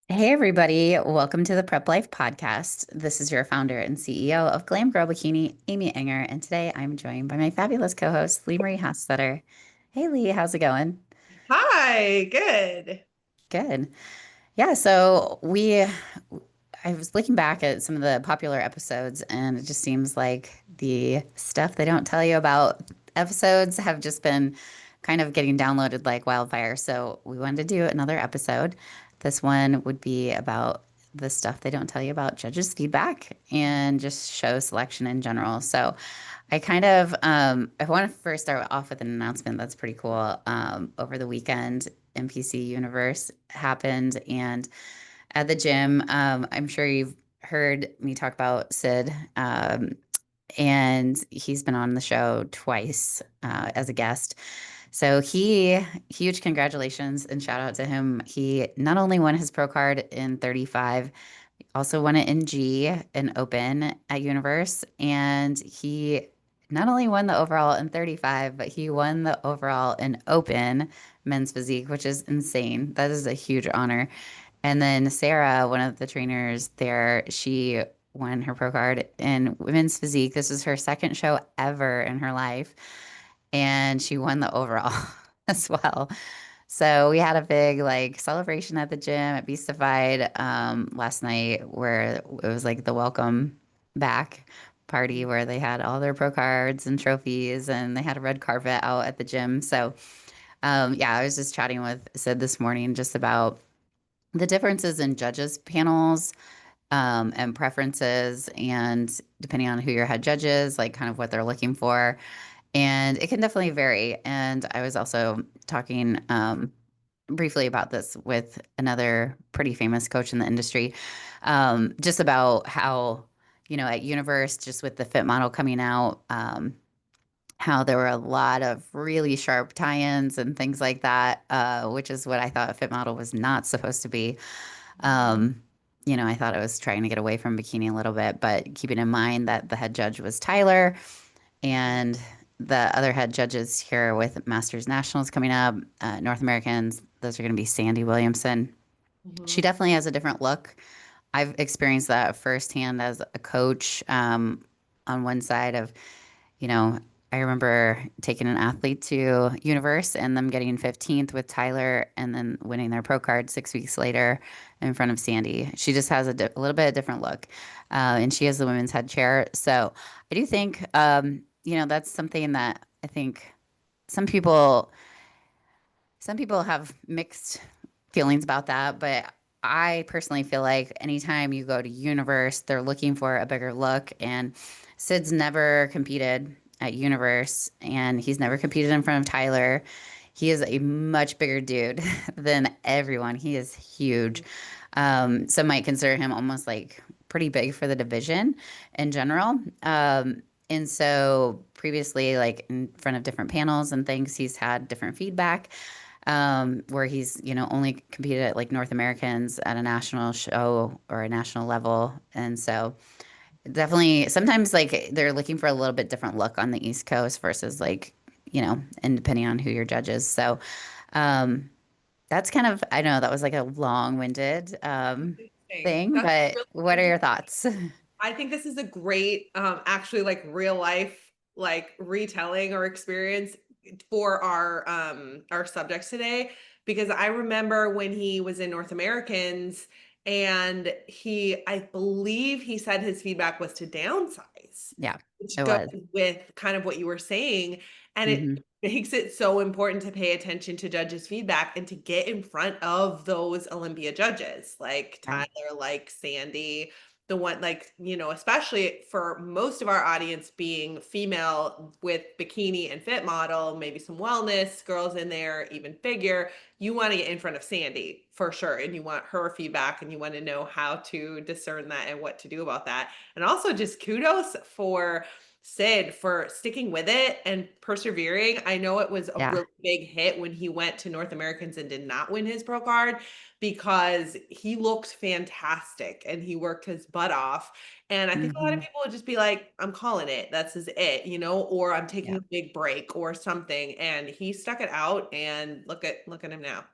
Hey, everybody. Welcome to the Prep Life Podcast. This is your founder and CEO of Glam Girl Bikini, Amy Enger. And today I'm joined by my fabulous co host, Lee Marie Hossetter. Hey, Lee, how's it going? Hi, good. Good. Yeah, I was looking back at some of the popular episodes, and it just seems like the stuff they don't tell you about episodes have just been kind of getting downloaded like wildfire. So we wanted to do another episode. This one would be about the stuff they don't tell you about judges' feedback and just show selection in general. So I want to first start off with an announcement that's pretty cool. Over the weekend, NPC Universe happened, and at the gym, I'm sure you've heard me talk about Sid, and he's been on the show twice as a guest. So huge congratulations and shout out to him. He not only won his pro card in 35, also won it in G in Open at Universe. And he not only won the overall in 35, but he won the overall in Open men's physique, which is insane. That is a huge honor. And then Sarah, one of the trainers there, she won her pro card in women's physique. This was her second show ever in her life. And she won the overall as well. So we had a big like celebration at the gym at Beastified last night where it was like the welcome back party where they had all their pro cards and trophies and they had a red carpet out at the gym. So yeah, I was just chatting with Sid this morning just about the differences in judges panels and preferences and depending on who your head judge is, like kind of what they're looking for. And it can definitely vary. And I was also talking briefly about this with another pretty famous coach in the industry, just about how, at Universe, just with the fit model coming out, how there were a lot of really sharp tie-ins and things like that, which is what I thought a fit model was not supposed to be. Um, I thought I was trying to get away from bikini a little bit, but keeping in mind that the head judge was Tyler and the other head judges here with Masters Nationals coming up, North Americans, those are going to be Sandy Williamson. She Mhm. definitely has a different look. I've experienced that firsthand as a coach on one side of, you know, I remember taking an athlete to Universe and them getting 15th with Tyler and then winning their pro card 6 weeks later in front of Sandy. She just has a little bit of different look. And she has the women's head chair. So I do think, that's something that I think some people some people have mixed feelings about that, but I personally feel like anytime you go to Universe, they're looking for a bigger look. And Sid's never competed at Universe, and he's never competed in front of Tyler. He is a much bigger dude than everyone. He is huge. Some might consider him almost like pretty big for the division in general. And so previously, like in front of different panels and things, he's had different feedback where he's, only competed at like North Americans at a national show or a national level. And so definitely sometimes like they're looking for a little bit different look on the East Coast versus like, and depending on who your judge is. So um, that's kind of, I know that was like a long-winded Interesting. thing, That's but really what are your interesting. thoughts? I think this is a great, actually like real life, like retelling or experience for our subjects today. Because I remember when he was in North Americans and I believe he said his feedback was to downsize, Yeah, which it goes was. with kind of what you were saying. And it Hmm. makes it so important to pay attention to judges' feedback and to get in front of those Olympia judges like Yeah. Tyler, like Sandy, the one like, especially for most of our audience being female with bikini and fit model, maybe some wellness girls in there, even figure, you want to get in front of Sandy for sure. And you want her feedback and you want to know how to discern that and what to do about that. And also just kudos for Sid for sticking with it and persevering. I know it was a Yeah. really big hit when he went to North Americans and did not win his pro card because he looked fantastic and he worked his butt off. And I think a lot of Hmm. people would just be like, I'm calling it. That's just it, or I'm taking Yeah. a big break or something. And he stuck it out and look at him now.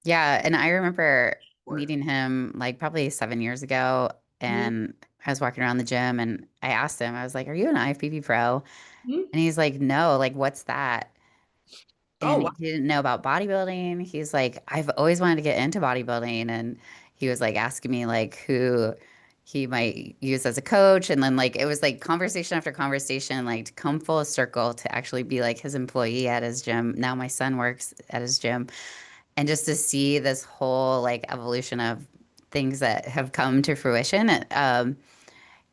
Yeah, and I remember. Or meeting him like probably 7 years ago, Mhm. and I was walking around the gym and I asked him, I was like, "Are you an IFBB pro?" Mhm. And he's like, "No, like what's that?" Oh, And wow. he didn't know about bodybuilding. He's like, "I've always wanted to get into bodybuilding." And he was like asking me like who he might use as a coach. And then like it was like conversation after conversation, like to come full circle to actually be like his employee at his gym. Now my son works at his gym. And just to see this whole like evolution of things that have come to fruition.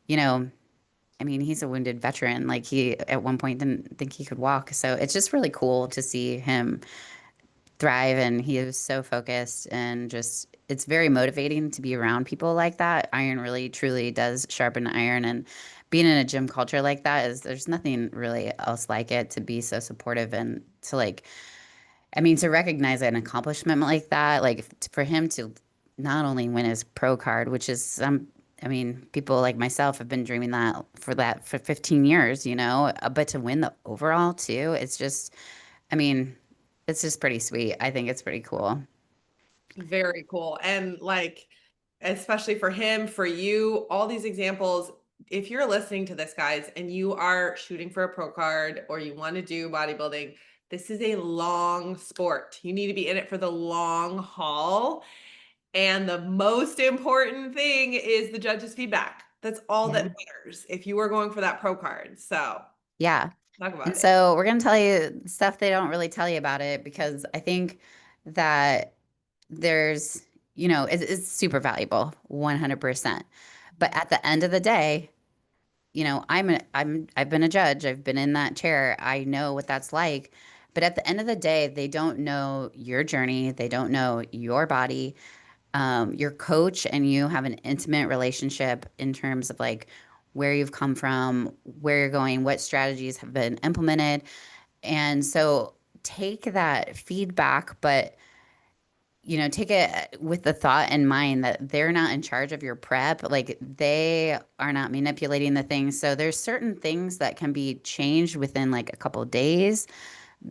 You know, I mean, he's a wounded veteran. Like he at one point didn't think he could walk. So it's just really cool to see him thrive, and he is so focused, and just it's very motivating to be around people like that. Iron really truly does sharpen iron, and being in a gym culture like that is there's nothing really else like it, to be so supportive and to like, I mean, to recognize an accomplishment like that, like for him to not only win his pro card, which is some, I mean, people like myself have been dreaming that for 15 years, but to win the overall too, it's just, I mean, it's just pretty sweet. I think it's pretty cool. Very cool. And like, especially for him, for you, all these examples, if you're listening to this, guys, and you are shooting for a pro card or you want to do bodybuilding, this is a long sport. You need to be in it for the long haul. And the most important thing is the judge's feedback. That's all that Yeah. matters if you are going for that pro card. So Yeah. talk And about it. so we're going to tell you stuff they don't really tell you about it, because I think that there's, it's super valuable, 100%. But at the end of the day, I've been a judge. I've been in that chair. I know what that's like. But at the end of the day, they don't know your journey. They don't know your body. Your coach and you have an intimate relationship in terms of like where you've come from, where you're going, what strategies have been implemented. And so take that feedback, but take it with the thought in mind that they're not in charge of your prep. Like they are not manipulating the things. So there's certain things that can be changed within like a couple of days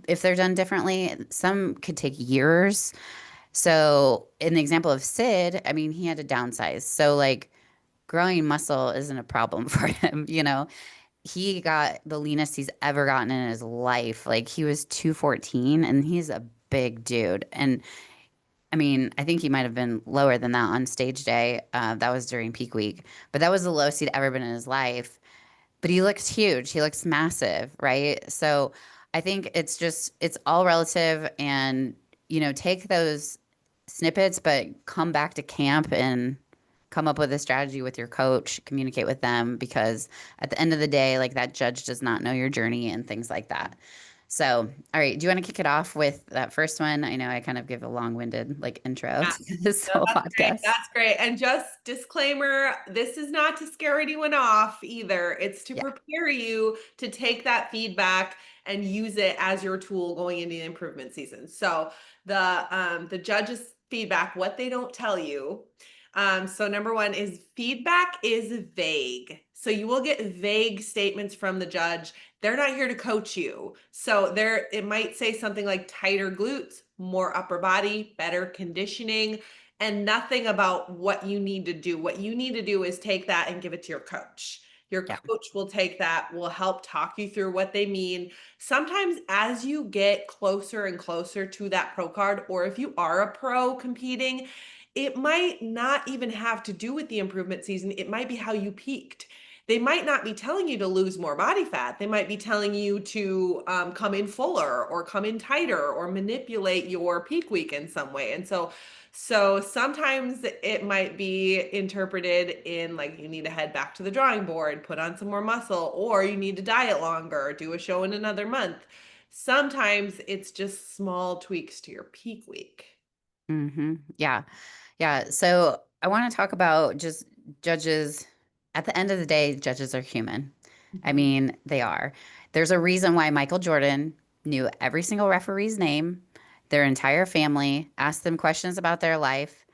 if they're done differently. Some could take years. So in the example of Sid, I mean, he had to downsize. So like growing muscle isn't a problem for him, He got the leanest he's ever gotten in his life. Like he was 214 and he's a big dude. And I mean, I think he might have been lower than that on stage day. That was during peak week, but that was the lowest he'd ever been in his life. But he looks huge. He looks massive, right? So I think it's all relative, and take those snippets, but come back to camp and come up with a strategy with your coach, communicate with them, because at the end of the day, like that judge does not know your journey and things like that. So, all right, do you want to kick it off with that first one? I know I kind of give a long-winded like intro Yeah. to this No, whole that's great. podcast. That's great. And just disclaimer, this is not to scare anyone off either. It's to Yeah, prepare you to take that feedback and use it as your tool going into the improvement season. So the judges' feedback, what they don't tell you. So number one is feedback is vague. So you will get vague statements from the judge. They're not here to coach you. So it might say something like tighter glutes, more upper body, better conditioning, and nothing about what you need to do. What you need to do is take that and give it to your coach. Your yeah, coach will take that, will help talk you through what they mean. Sometimes, as you get closer and closer to that pro card, or if you are a pro competing, it might not even have to do with the improvement season. It might be how you peaked. They might not be telling you to lose more body fat. They might be telling you to come in fuller or come in tighter or manipulate your peak week in some way. And so sometimes it might be interpreted in like you need to head back to the drawing board, put on some more muscle, or you need to diet longer, do a show in another month. Sometimes it's just small tweaks to your peak week. yeah. Yeah, so I want to talk about just judges. At the end of the day, judges are human. I Mhm. mean, they are. There's a reason why Michael Jordan knew every single referee's name, their entire family, asked them questions about their life.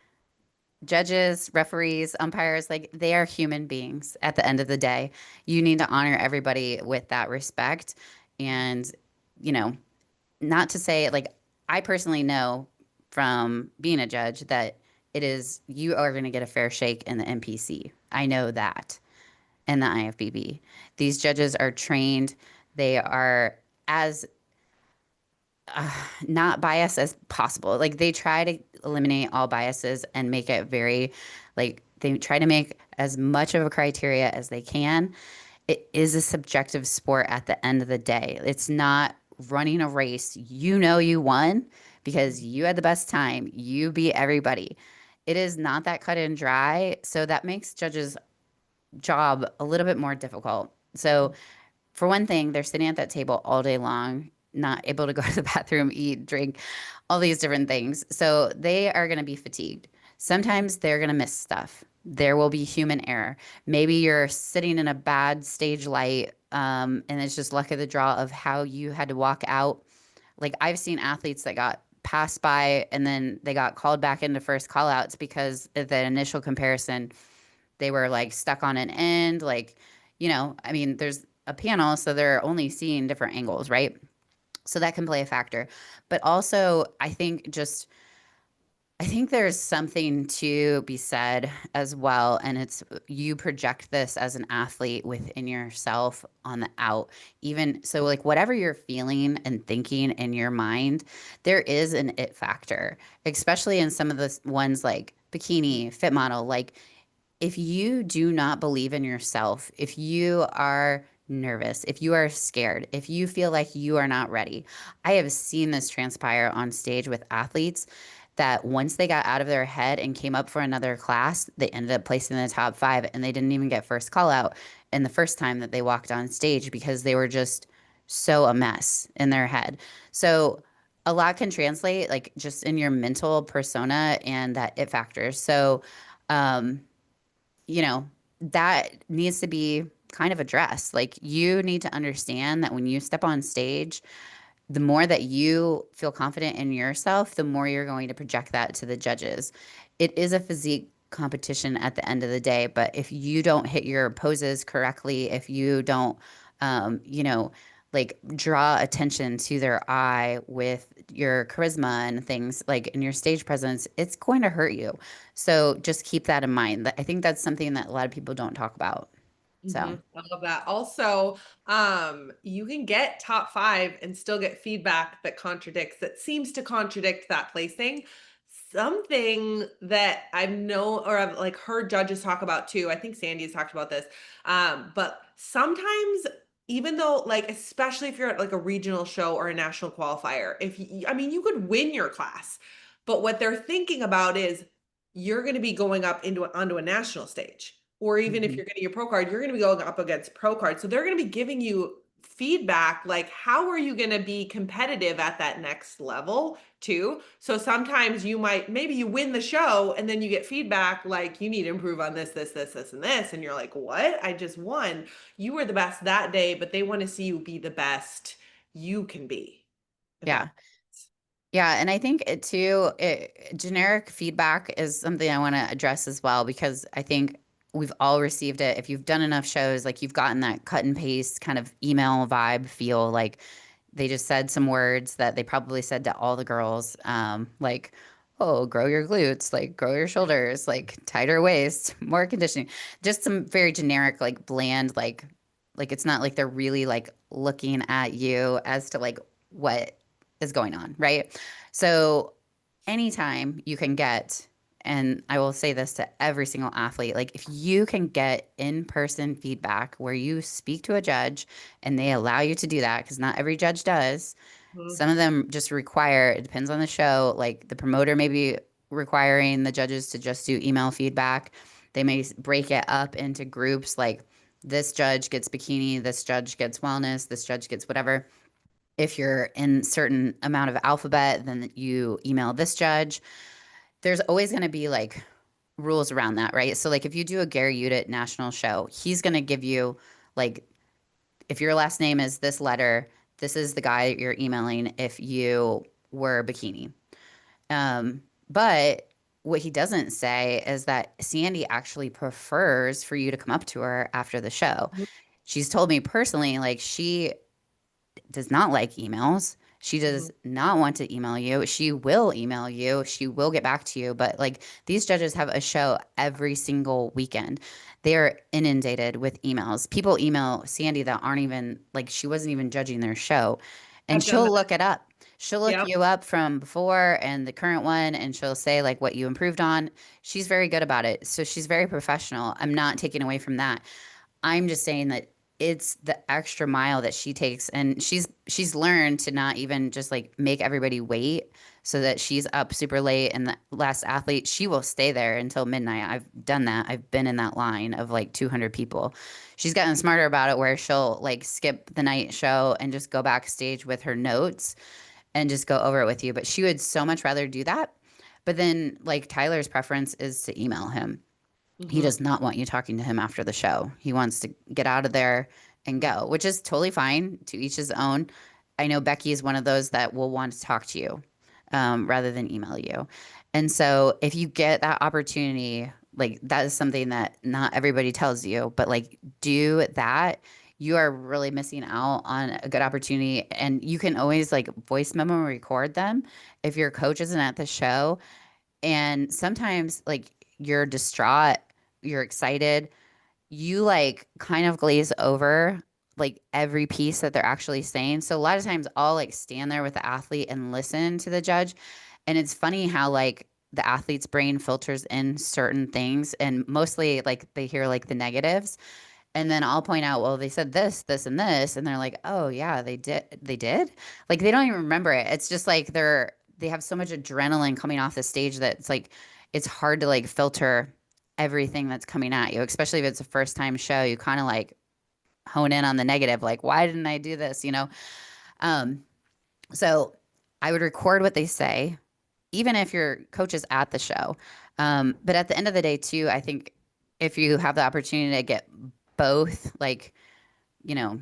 Judges, referees, umpires, like they are human beings at the end of the day. You need to honor everybody with that respect. And, you know, not to say like I personally know from being a judge that it is you are going to get a fair shake in the NPC. I know that. And the IFBB. These judges are trained. They are as not biased as possible. Like they try to eliminate all biases and make it very, like, they try to make as much of a criteria as they can. It is a subjective sport at the end of the day. It's not running a race. You know you won because you had the best time. You beat everybody. It is not that cut and dry. So that makes judges' job a little bit more difficult. So for one thing, they're sitting at that table all day long, not able to go to the bathroom, eat, drink, all these different things. So they are going to be fatigued. Sometimes they're going to miss stuff. There will be human error. Maybe you're sitting in a bad stage light, and it's just luck of the draw of how you had to walk out. Like I've seen athletes that got passed by and then they got called back into first call outs because of the initial comparison they were like stuck on an end. Like, I mean, there's a panel, so they're only seeing different angles, right? So that can play a factor. But also, I think there's something to be said as well. And it's you project this as an athlete within yourself on the out. Even so, like whatever you're feeling and thinking in your mind, there is an it factor, especially in some of the ones like bikini, fit model. Like if you do not believe in yourself, if you are nervous, if you are scared, if you feel like you are not ready, I have seen this transpire on stage with athletes that once they got out of their head and came up for another class, they ended up placing in the top five and they didn't even get first call out in the first time that they walked on stage because they were just so a mess in their head. So a lot can translate like just in your mental persona and that it factors. So, um, you know, that needs to be kind of addressed. Like you need to understand that when you step on stage, the more that you feel confident in yourself, the more you're going to project that to the judges. It is a physique competition at the end of the day, but if you don't hit your poses correctly, if you don't, you know, like draw attention to their eye with your charisma and things like in your stage presence, it's going to hurt you. So just keep that in mind. I think that's something that a lot of people don't talk about. So, I love that. Also, you can get top five and still get feedback that seems to contradict that placing. Something that I've known or I've like heard judges talk about too. I think Sandy has talked about this. But sometimes even though like especially if you're at like a regional show or a national qualifier, if you, I mean you could win your class, but what they're thinking about is you're going to be going up into onto a national stage, or even if mhm. you're getting your pro card, you're going to be going up against pro cards. So they're going to be giving you feedback like how are you going to be competitive at that next level too. So sometimes you might maybe you win the show and then you get feedback like you need to improve on this and this, and you're like, what, I just won. You were the best that day, but they want to see you be the best you can be, if that Yeah. makes sense. Yeah, and I think generic feedback is something I want to address as well because I think we've all received it. If you've done enough shows, like you've gotten that cut and paste kind of email vibe feel, like they just said some words that they probably said to all the girls, like, "Oh, grow your glutes, like grow your shoulders, like tighter waist, more conditioning." Just some very generic, like bland, like it's not like they're really like looking at you as to like what is going on, right? So anytime you can get, and I will say this to every single athlete, like if you can get in-person feedback where you speak to a judge and they allow you to do that, because not every judge does. Mhm. Some of them just require, it depends on the show, like the promoter may be requiring the judges to just do email feedback. They may break it up into groups like this judge gets bikini, this judge gets wellness, this judge gets whatever. If you're in certain amount of alphabet, then you email this judge. There's always going to be like rules around that, right? So like if you do a Gary Udit national show, he's going to give you like if your last name is this letter, this is the guy you're emailing if you were bikini. But what he doesn't say is that Sandy actually prefers for you to come up to her after the show. She's told me personally, like she does not like emails. She Mhm. does not want to email you. She will email you. She will get back to you. But like these judges have a show every single weekend. They are inundated with emails. People email Sandy that aren't even like she wasn't even judging their show. And I've done she'll that. look it up. She'll look Yep. you up from before and the current one, and she'll say like what you improved on. She's very good about it. So she's very professional. I'm not taking away from that. I'm just saying that it's the extra mile that she takes, and she's learned to not even just like make everybody wait so that she's up super late, and the last athlete, she will stay there until midnight. I've done that. I've been in that line of like 200 people. She's gotten smarter about it where she'll like skip the night show and just go backstage with her notes and just go over it with you, but she would so much rather do that. But then like Tyler's preference is to email him. He Hmm. does not want you talking to him after the show. He wants to get out of there and go, which is totally fine, to each his own. I know Becky is one of those that will want to talk to you rather than email you. And so if you get that opportunity, like that is something that not everybody tells you, but like do that. You are really missing out on a good opportunity. And you can always like voice memo record them if your coach isn't at the show. And sometimes like you're distraught, you're excited, you like kind of glaze over like every piece that they're actually saying. So a lot of times I'll like stand there with the athlete and listen to the judge. And it's funny how like the athlete's brain filters in certain things, and mostly like they hear like the negatives. And then I'll point out, well, they said this, this, and this, and they're like, oh yeah, they did, they did. Like they don't even remember it. It's just like they have so much adrenaline coming off the stage that it's like it's hard to like filter everything that's coming at you, especially if it's a first time show. You kind of like hone in on the negative, like why didn't I do this? Um, so I would record what they say, even if your coach is at the show. But at the end of the day, too, I think if you have the opportunity to get both, like you know,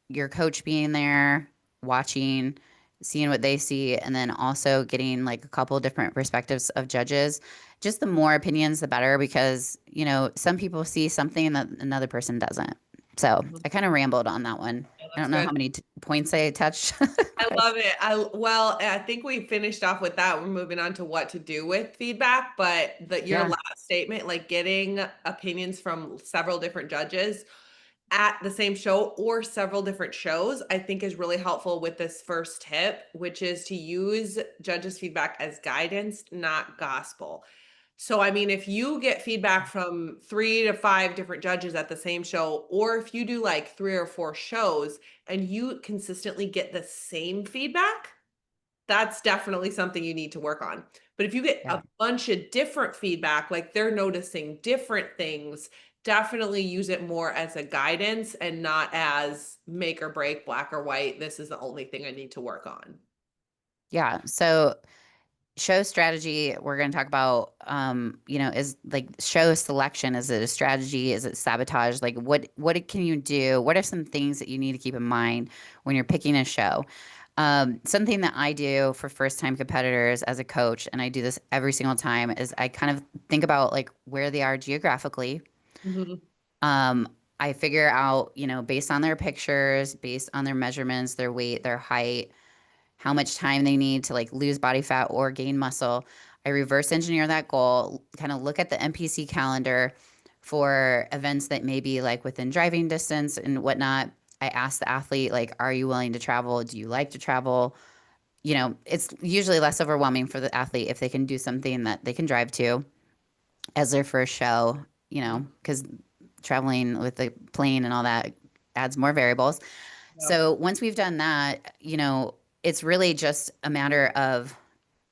your coach being there, watching, seeing what they see, and then also getting like a couple different perspectives of judges. Just the more opinions, the better, because, some people see something that another person doesn't. So Mhm. I kind of rambled on that one. Yeah, I that's don't know good. how many points I touched, I but love it. I think we finished off with that. We're moving on to what to do with feedback, but your yeah, last statement, like getting opinions from several different judges at the same show or several different shows, I think is really helpful with this first tip, which is to use judges' feedback as guidance, not gospel. So, I mean, if you get feedback from 3 to 5 different judges at the same show, or if you do like 3 or 4 shows and you consistently get the same feedback, that's definitely something you need to work on. But if you get yeah. a bunch of different feedback, like they're noticing different things, definitely use it more as a guidance and not as make or break, black or white. This is the only thing I need to work on. Yeah. So show strategy, we're going to talk about, is like show selection. Is it a strategy? Is it sabotage? Like what can you do? What are some things that you need to keep in mind when you're picking a show? Something that I do for first time competitors as a coach, and I do this every single time, is I kind of think about like where they are geographically. Mhm. Um, I figure out, based on their pictures, based on their measurements, their weight, their height, how much time they need to like lose body fat or gain muscle. I reverse engineer that goal, kind of look at the NPC calendar for events that may be like within driving distance and whatnot. I ask the athlete, like, are you willing to travel? Do you like to travel? It's usually less overwhelming for the athlete if they can do something that they can drive to as their first show, Mhm. because traveling with the plane and all that adds more variables. Yep. So once we've done that, it's really just a matter of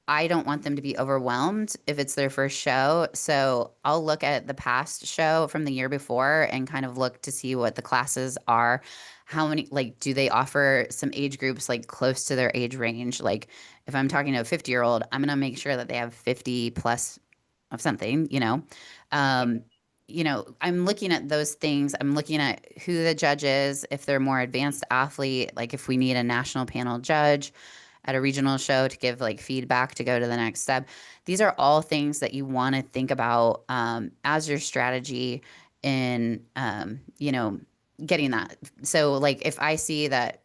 I don't want them to be overwhelmed if it's their first show. So I'll look at the past show from the year before and kind of look to see what the classes are. How many, like, do they offer some age groups like close to their age range? Like, if I'm talking to a 50-year-old, I'm going to make sure that they have 50 plus of something. Um, I'm looking at those things. I'm looking at who the judge is, if they're more advanced athlete, like if we need a national panel judge at a regional show to give like feedback to go to the next step. These are all things that you want to think about as your strategy in, getting that. So, like, if I see that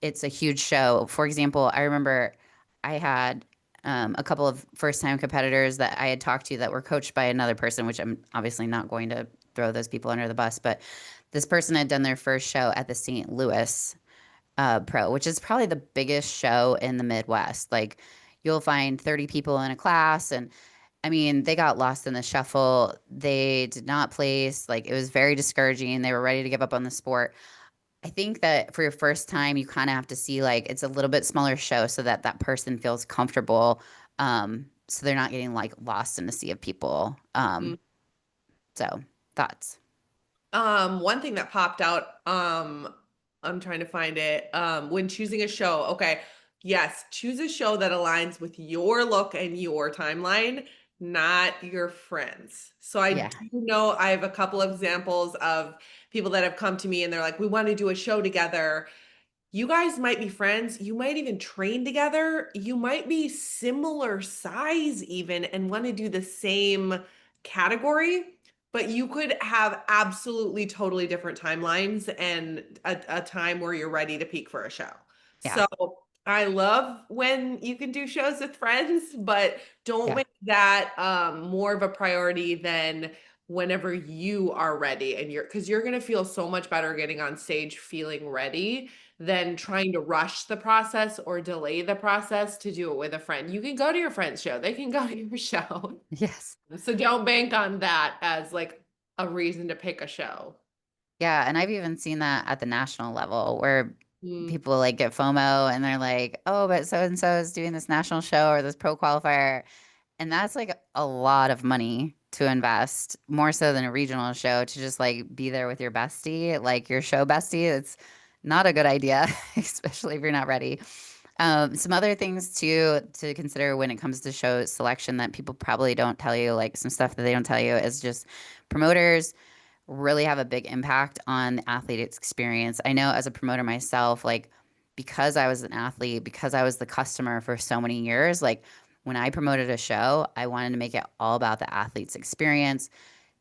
it's a huge show. For example, I remember I had a couple of first time competitors that I had talked to that were coached by another person, which I'm obviously not going to throw those people under the bus, but this person had done their first show at the St. Louis Pro, which is probably the biggest show in the Midwest. Like you'll find 30 people in a class, and I mean, they got lost in the shuffle. They did not place. Like it was very discouraging. They were ready to give up on the sport. I think that for your first time, you kind of have to see like it's a little bit smaller show so that that person feels comfortable. So they're not getting like lost in a sea of people. So thoughts. One thing that popped out, I'm trying to find it. When choosing a show, okay, yes, choose a show that aligns with your look and your timeline, not your friends. So I Yeah. do know I have a couple of examples of people that have come to me and they're like, we want to do a show together. You guys might be friends. You might even train together. You might be similar size, even, and want to do the same category, but you could have absolutely totally different timelines and a time where you're ready to peak for a show. Yeah. So I love when you can do shows with friends, but don't Yeah. make that more of a priority than whenever you are ready and because you're going to feel so much better getting on stage feeling ready than trying to rush the process or delay the process to do it with a friend. You can go to your friend's show, they can go to your show. Yes. So don't bank on that as like a reason to pick a show. Yeah. And I've even seen that at the national level where Mm, people like get FOMO and they're like, oh, but so and so is doing this national show or this pro qualifier. And that's like a lot of money to invest, more so than a regional show, to just like be there with your bestie, like your show bestie. It's not a good idea, especially if you're not ready. Some other things too to consider when it comes to show selection that people probably don't tell you, like some stuff that they don't tell you is just promoters really have a big impact on the athlete's experience. I know as a promoter myself, like because I was an athlete, because I was the customer for so many years, like when I promoted a show, I wanted to make it all about the athlete's experience,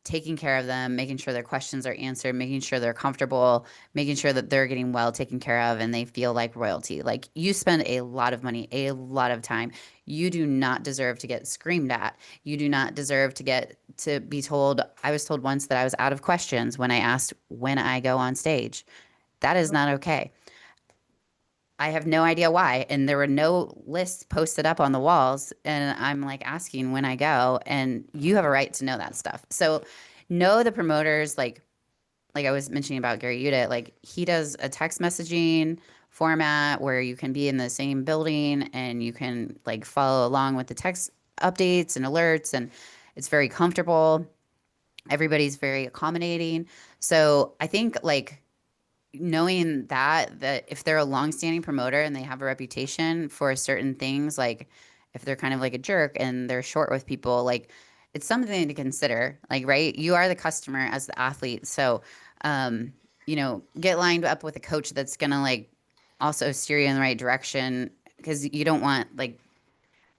taking care of them, making sure their questions are answered, making sure they're comfortable, making sure that they're getting well taken care of and they feel like royalty. Like you spend a lot of money, a lot of time. You do not deserve to get screamed at. You do not deserve to get to be told. I was told once that I was out of questions when I asked when I go on stage. That is not okay. I have no idea why. And there were no lists posted up on the walls. And I'm like asking when I go, and you have a right to know that stuff. So know the promoters, like I was mentioning about Gary Udit, like he does a text messaging format where you can be in the same building and you can like follow along with the text updates and alerts, and it's very comfortable. Everybody's very accommodating. So I think like knowing that if they're a longstanding promoter and they have a reputation for certain things, like if they're kind of like a jerk and they're short with people, like it's something to consider. Like, right, you are the customer as the athlete, so get lined up with a coach that's gonna like also steer you in the right direction, because you don't want like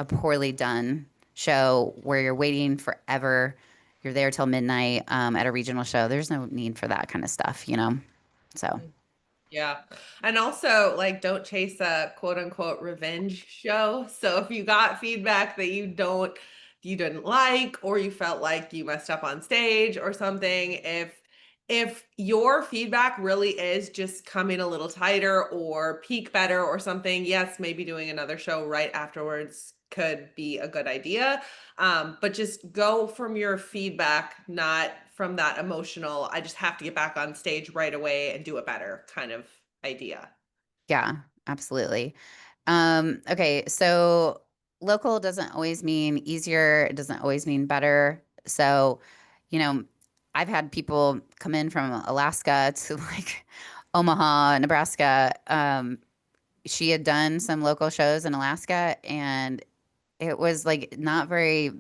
a poorly done show where you're waiting forever. You're there till midnight at a regional show. There's no need for that kind of stuff. So. yeah. And also, like, don't chase a quote unquote revenge show. So if you got feedback that you didn't like, or you felt like you messed up on stage or something, if your feedback really is just come in a little tighter or peak better or something, yes, maybe doing another show right afterwards could be a good idea. But just go from your feedback, not from that emotional, I just have to get back on stage right away and do it better kind of idea. Yeah, absolutely. Okay, so local doesn't always mean easier, it doesn't always mean better. So, you know, I've had people come in from Alaska to like Omaha, Nebraska. She had done some local shows in Alaska, and it was like not very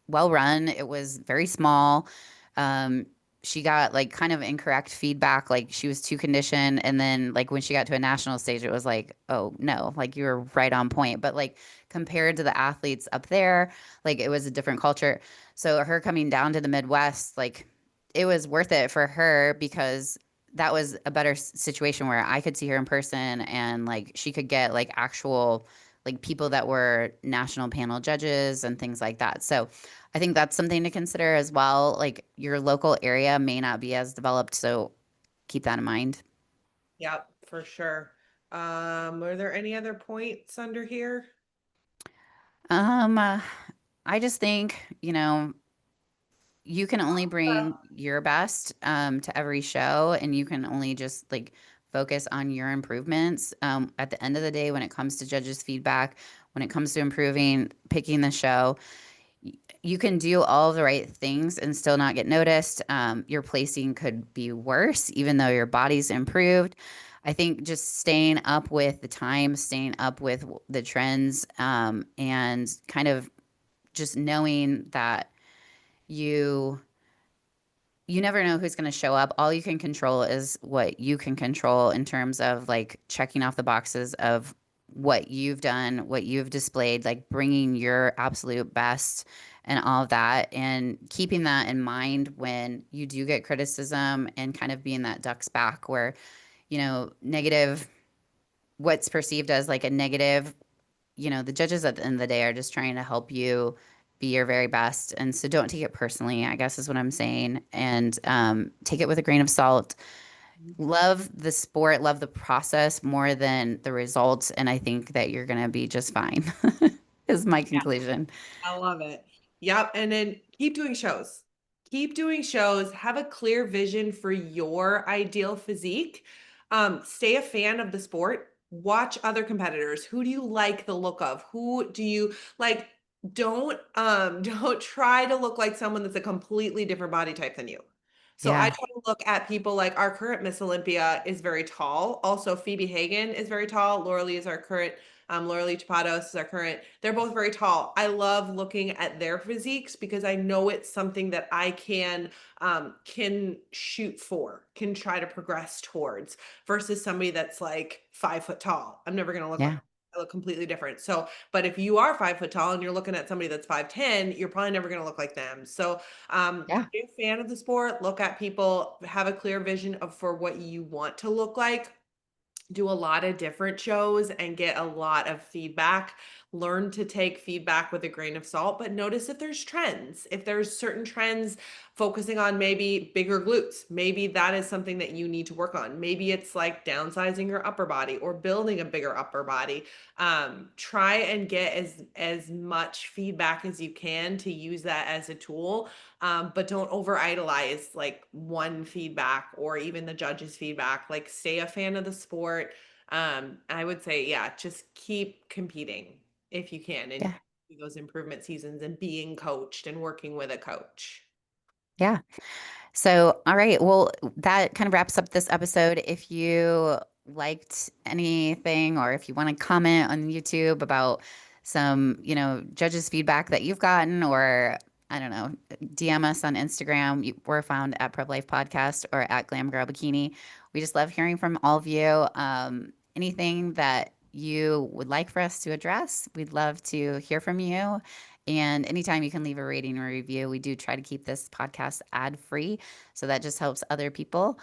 well run. It was very small. Um, she got like kind of incorrect feedback, like she was too conditioned. And then like when she got to a national stage, it was like, oh no, like you were right on point. But like compared to the athletes up there, like it was a different culture. So her coming down to the Midwest, like it was worth it for her because that was a better situation where I could see her in person and like she could get like actual like people that were national panel judges and things like that. So I think that's something to consider as well. Like your local area may not be as developed, so keep that in mind. Yep, for sure. Were there any other points under here? Um, uh, I just think, you can only bring your best to every show, and you can only just like focus on your improvements. At the end of the day, when it comes to judges' feedback, when it comes to improving, picking the show, you can do all the right things and still not get noticed. Your placing could be worse, even though your body's improved. I think just staying up with the times, staying up with the trends, and kind of just knowing that you you never know who's going to show up. All you can control is what you can control in terms of like checking off the boxes of what you've done, what you've displayed, like bringing your absolute best and all of that, and keeping that in mind when you do get criticism and kind of being that duck's back where, negative, what's perceived as like a negative, the judges at the end of the day are just trying to help you be your very best. And so don't take it personally, I guess is what I'm saying. And take it with a grain of salt. Love the sport, love the process more than the results. And I think that you're going to be just fine, is my conclusion. I love it. Yep. And then keep doing shows. Keep doing shows. Have a clear vision for your ideal physique. Stay a fan of the sport. Watch other competitors. Who do you like the look of? Who do you like? Don't try to look like someone that's a completely different body type than you. So I Yeah. try to look at people like our current Miss Olympia is very tall. Also, Phoebe Hagen is very tall. Laura Lee is our current Laura Lee Chapados is our current. They're both very tall. I love looking at their physiques because I know it's something that I can shoot for, can try to progress towards, versus somebody that's like 5 foot tall. I'm never gonna look like Yeah. them. I look completely different. So, but if you are 5 foot tall and you're looking at somebody that's 5'10", you're probably never gonna look like them. So, Yeah. be a fan of the sport. Look at people, have a clear vision of for what you want to look like, do a lot of different shows and get a lot of feedback. Learn to take feedback with a grain of salt, but notice if there's trends. If there's certain trends focusing on maybe bigger glutes, maybe that is something that you need to work on. Maybe it's like downsizing your upper body or building a bigger upper body. Try and get as much feedback as you can to use that as a tool, but don't over idolize like one feedback or even the judge's feedback. Like stay a fan of the sport. I would say, yeah, just keep competing if you can and Yeah. do those improvement seasons and being coached and working with a coach. Yeah. So, all right. Well, that kind of wraps up this episode. If you liked anything or if you want to comment on YouTube about some, judges' feedback that you've gotten, or I don't know, DM us on Instagram. We're found at Prep Life Podcast or at Glam Girl Bikini. We just love hearing from all of you. Anything that you would like for us to address, we'd love to hear from you. And anytime you can leave a rating or review, we do try to keep this podcast ad free. So that just helps other people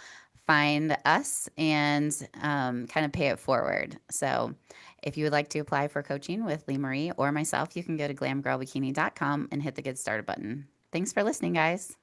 find us and kind of pay it forward. So if you would like to apply for coaching with Lee Marie or myself, you can go to glamgirlbikini.com and hit the get started button. Thanks for listening, guys.